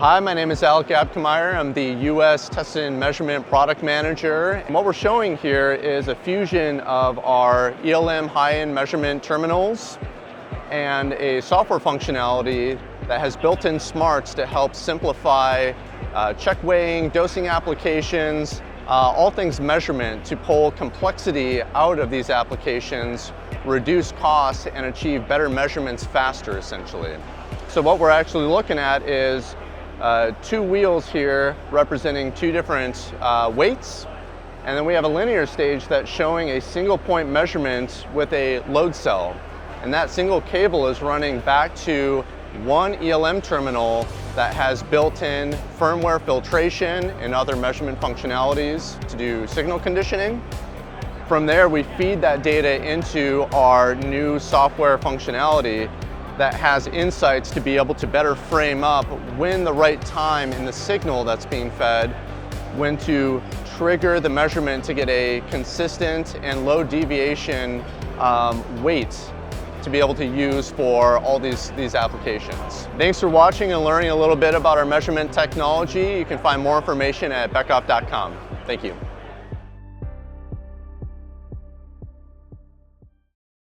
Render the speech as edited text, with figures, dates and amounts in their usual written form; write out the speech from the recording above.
Hi, my name is Alec Abkemeier. I'm the U.S. Test and Measurement Product Manager. And what we're showing here is a fusion of our ELM high-end measurement terminals and a software functionality that has built-in smarts to help simplify check weighing, dosing applications, all things measurement to pull complexity out of these applications, reduce costs, and achieve better measurements faster, essentially. So what we're actually looking at is two wheels here representing two different weights, and then we have a linear stage that's showing a single point measurement with a load cell, and that single cable is running back to one ELM terminal that has built-in firmware filtration and other measurement functionalities to do signal conditioning. From there, we feed that data into our new software functionality that has insights to be able to better frame up when the right time in the signal that's being fed, when to trigger the measurement to get a consistent and low deviation weight to be able to use for all these applications. Thanks for watching and learning a little bit about our measurement technology. You can find more information at Beckhoff.com. Thank you.